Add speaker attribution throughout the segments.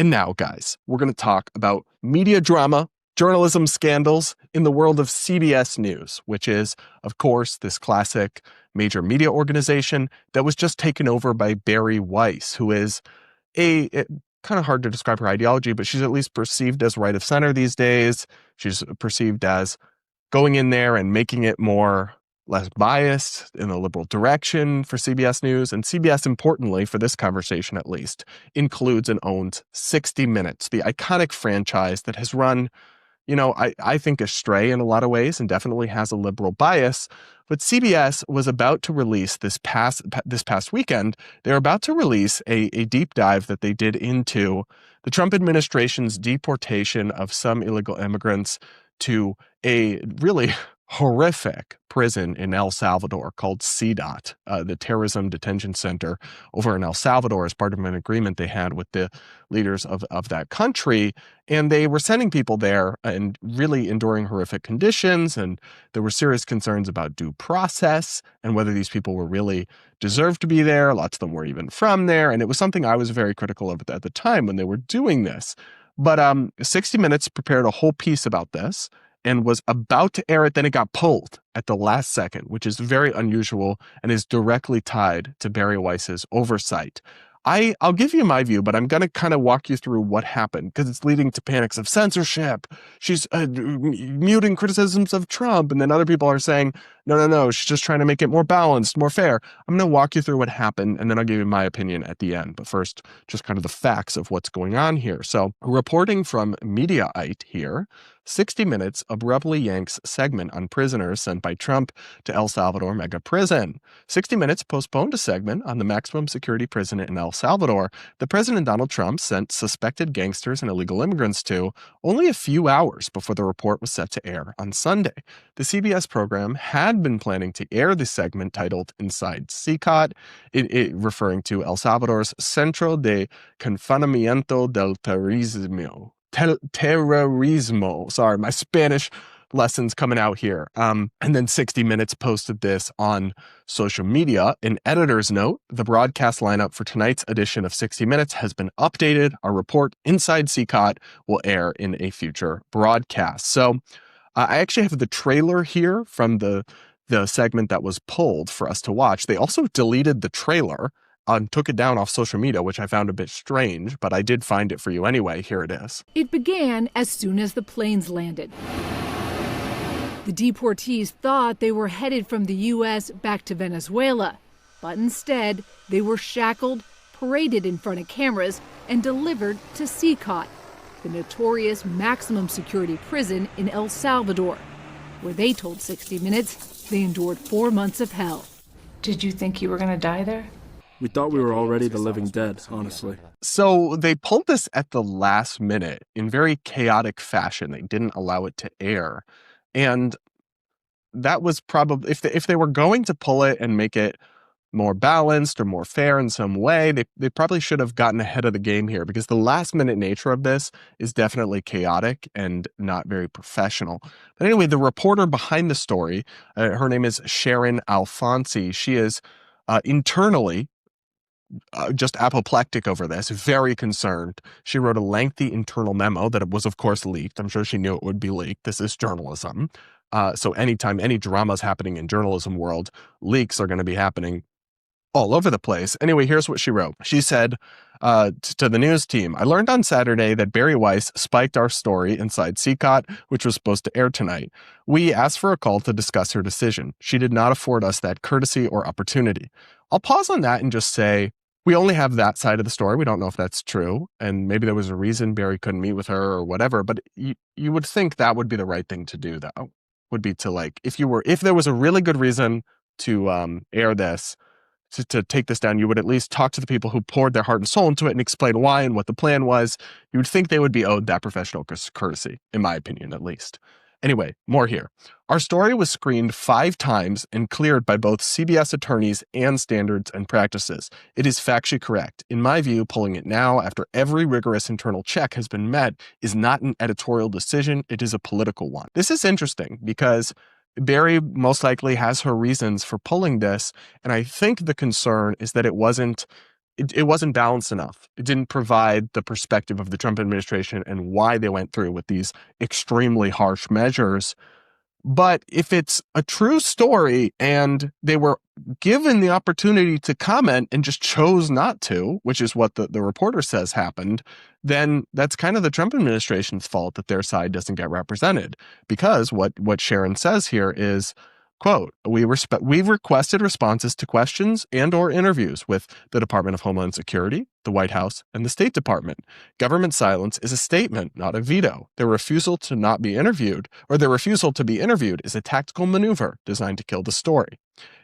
Speaker 1: And now, guys, we're going to talk about media drama, journalism scandals in the world of CBS News, which is, of course, this classic major media organization that was just taken over by Bari Weiss, who is kind of hard to describe her ideology, but she's at least perceived as right of center these days. She's perceived as going in there and making it less biased in the liberal direction for CBS News. And CBS, importantly, for this conversation at least, includes and owns 60 Minutes, the iconic franchise that has run, I think astray in a lot of ways and definitely has a liberal bias. But CBS was about to release this past weekend, they're about to release a deep dive that they did into the Trump administration's deportation of some illegal immigrants to a really horrific prison in El Salvador called CDOT, the Terrorism Detention Center over in El Salvador, as part of an agreement they had with the leaders of that country. And they were sending people there and really enduring horrific conditions. And there were serious concerns about due process and whether these people were really deserved to be there. Lots of them were even from there. And it was something I was very critical of at the time when they were doing this. But 60 Minutes prepared a whole piece about this and was about to air it. Then it got pulled at the last second, which is very unusual and is directly tied to Bari Weiss's oversight. I'll give you my view, but I'm going to kind of walk you through what happened because it's leading to panics of censorship. She's muting criticisms of Trump. And then other people are saying, no, she's just trying to make it more balanced, more fair. I'm going to walk you through what happened, and then I'll give you my opinion at the end. But first, just kind of the facts of what's going on here. So reporting from Mediaite here, 60 Minutes abruptly yanks segment on prisoners sent by Trump to El Salvador mega prison. 60 Minutes postponed a segment on the maximum security prison in El Salvador that President Donald Trump sent suspected gangsters and illegal immigrants to only a few hours before the report was set to air on Sunday. The CBS program had been planning to air the segment titled Inside CCOT, it referring to El Salvador's Centro de Confinamiento del Terrorismo. Sorry, my Spanish lessons coming out here. And then 60 Minutes posted this on social media. An editor's note, the broadcast lineup for tonight's edition of 60 Minutes has been updated. Our report, Inside CCOT, will air in a future broadcast. So I actually have the trailer here from the segment that was pulled for us to watch. They also deleted the trailer and took it down off social media, which I found a bit strange, but I did find it for you anyway. Here it is.
Speaker 2: It began as soon as the planes landed. The deportees thought they were headed from the U.S. back to Venezuela, but instead they were shackled, paraded in front of cameras, and delivered to CCOT, the notorious maximum security prison in El Salvador, where they told 60 Minutes they endured 4 months of hell.
Speaker 3: Did you think you were going to die there?
Speaker 4: We thought we were already the living dead, honestly.
Speaker 1: So they pulled this at the last minute in very chaotic fashion. They didn't allow it to air. And that was probably, if they were going to pull it and make it more balanced or more fair in some way, they probably should have gotten ahead of the game here, because the last minute nature of this is definitely chaotic and not very professional. But anyway, the reporter behind the story, her name is Sharon Alfonsi. She is internally just apoplectic over this, very concerned. She wrote a lengthy internal memo that was, of course, leaked. I'm sure she knew it would be leaked. This is journalism. So anytime any drama is happening in journalism world, leaks are going to be happening all over the place. Anyway, here's what she wrote. She said to the news team, I learned on Saturday that Bari Weiss spiked our story Inside CCOT, which was supposed to air tonight. We asked for a call to discuss her decision. She did not afford us that courtesy or opportunity. I'll pause on that and just say, we only have that side of the story. We don't know if that's true. And maybe there was a reason Bari couldn't meet with her or whatever. But you would think that would be the right thing to do, though, would be to, like, if there was a really good reason to air this, to take this down, you would at least talk to the people who poured their heart and soul into it and explain why and what the plan was. You would think they would be owed that professional courtesy, in my opinion, at least. Anyway, more here. Our story was screened 5 times and cleared by both CBS attorneys and Standards and Practices. It is factually correct. In my view, pulling it now after every rigorous internal check has been met is not an editorial decision. It is a political one. This is interesting because Bari most likely has her reasons for pulling this, and I think the concern is that it wasn't it wasn't balanced enough. It didn't provide the perspective of the Trump administration and why they went through with these extremely harsh measures. But if it's a true story and they were given the opportunity to comment and just chose not to, which is what the reporter says happened, then that's kind of the Trump administration's fault that their side doesn't get represented. Because what Sharon says here is, quote, we've requested responses to questions and or interviews with the Department of Homeland Security, the White House, and the State Department. Government silence is a statement, not a veto. Their refusal to be interviewed is a tactical maneuver designed to kill the story.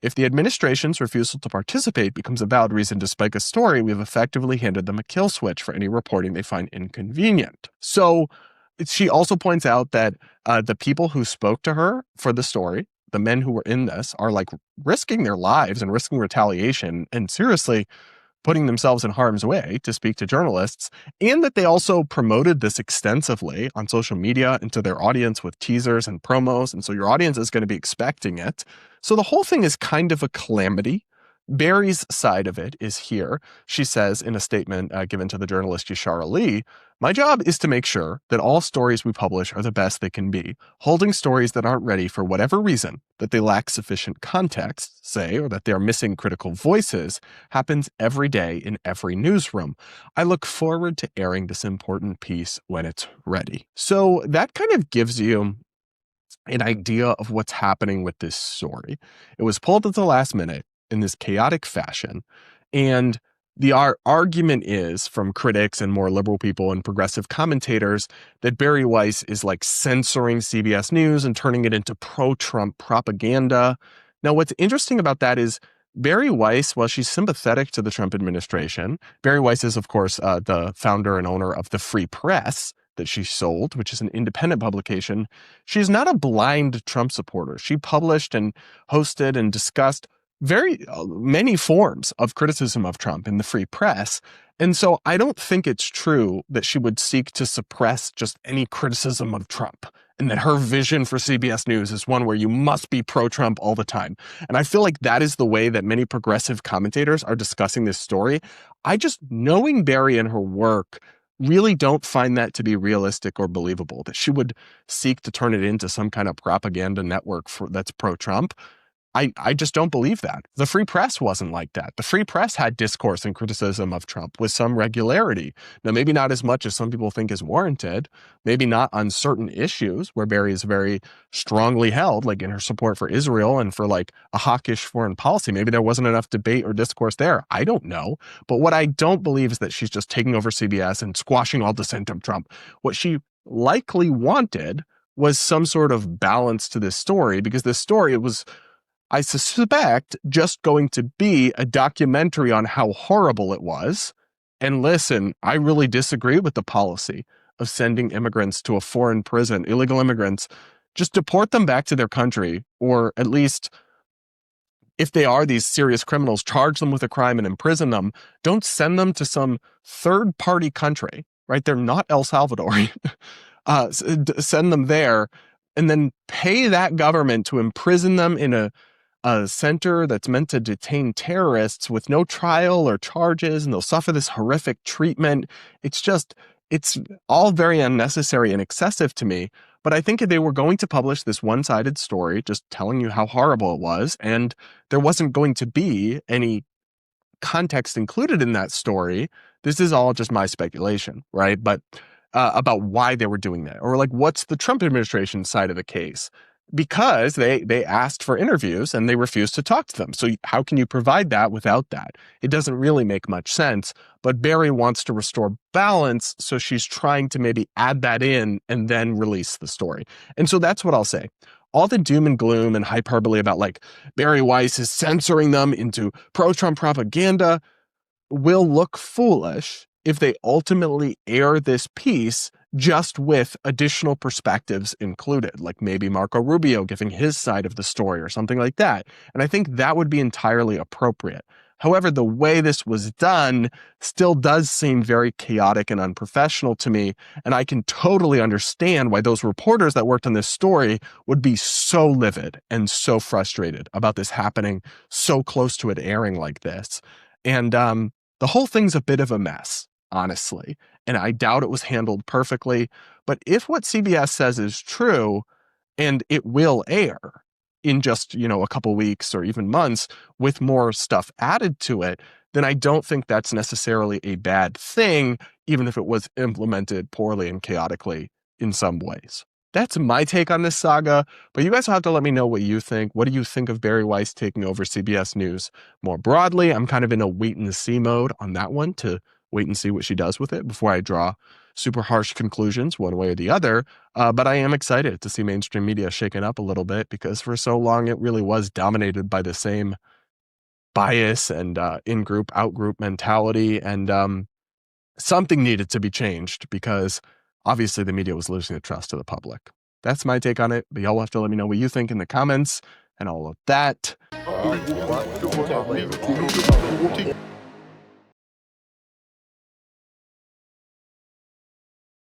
Speaker 1: If the administration's refusal to participate becomes a valid reason to spike a story, we've effectively handed them a kill switch for any reporting they find inconvenient. So she also points out that the people who spoke to her for the story, the men who were in this, are like risking their lives and risking retaliation and seriously putting themselves in harm's way to speak to journalists, and that they also promoted this extensively on social media and to their audience with teasers and promos. And so your audience is going to be expecting it. So the whole thing is kind of a calamity. Bari's side of it is here. She says in a statement given to the journalist Yashar Ali, "My job is to make sure that all stories we publish are the best they can be. Holding stories that aren't ready for whatever reason, that they lack sufficient context, say, or that they are missing critical voices, happens every day in every newsroom. I look forward to airing this important piece when it's ready." So that kind of gives you an idea of what's happening with this story. It was pulled at the last minute in this chaotic fashion. And the argument is from critics and more liberal people and progressive commentators that Bari Weiss is like censoring CBS News and turning it into pro-Trump propaganda. Now, what's interesting about that is Bari Weiss, while she's sympathetic to the Trump administration, Bari Weiss is, of course, the founder and owner of the Free Press that she sold, which is an independent publication. She's not a blind Trump supporter. She published and hosted and discussed very many forms of criticism of Trump in the Free Press. And so I don't think it's true that she would seek to suppress just any criticism of Trump and that her vision for CBS News is one where you must be pro-Trump all the time. And I feel like that is the way that many progressive commentators are discussing this story. I just, knowing Bari and her work, really don't find that to be realistic or believable, that she would seek to turn it into some kind of propaganda network that's pro-Trump. I just don't believe that. The Free Press wasn't like that. The Free Press had discourse and criticism of Trump with some regularity. Now, maybe not as much as some people think is warranted, maybe not on certain issues where Bari is very strongly held, like in her support for Israel and for like a hawkish foreign policy. Maybe there wasn't enough debate or discourse there. I don't know. But what I don't believe is that she's just taking over CBS and squashing all dissent of Trump. What she likely wanted was some sort of balance to this story, because this story was, I suspect, just going to be a documentary on how horrible it was. And listen, I really disagree with the policy of sending immigrants to a foreign prison, illegal immigrants. Just deport them back to their country, or at least, if they are these serious criminals, charge them with a crime and imprison them. Don't send them to some third-party country, right? They're not El Salvador. Send them there and then pay that government to imprison them in a center that's meant to detain terrorists with no trial or charges, and they'll suffer this horrific treatment. It's all very unnecessary and excessive to me. But I think if they were going to publish this one-sided story, just telling you how horrible it was, and there wasn't going to be any context included in that story, this is all just my speculation, right? But about why they were doing that, or like, what's the Trump administration side of the case? Because they asked for interviews and they refused to talk to them. So how can you provide that without that? It doesn't really make much sense. But Bari wants to restore balance, so she's trying to maybe add that in and then release the story. And so that's what I'll say. All the doom and gloom and hyperbole about like Bari Weiss is censoring them into pro-Trump propaganda will look foolish if they ultimately air this piece just with additional perspectives included, like maybe Marco Rubio giving his side of the story or something like that. And I think that would be entirely appropriate. However, the way this was done still does seem very chaotic and unprofessional to me, and I can totally understand why those reporters that worked on this story would be so livid and so frustrated about this happening so close to it airing like this. And The whole thing's a bit of a mess, honestly, and I doubt it was handled perfectly. But if what CBS says is true, and it will air in just, a couple weeks or even months with more stuff added to it, then I don't think that's necessarily a bad thing, even if it was implemented poorly and chaotically in some ways. That's my take on this saga, but you guys will have to let me know what you think. What do you think of Bari Weiss taking over CBS News more broadly? I'm kind of in a wait and see mode on that one, to wait and see what she does with it before I draw super harsh conclusions one way or the other. But I am excited to see mainstream media shaken up a little bit, because for so long it really was dominated by the same bias and in-group, out-group mentality. And something needed to be changed, because obviously the media was losing the trust of the public. That's my take on it, but y'all have to let me know what you think in the comments and all of that.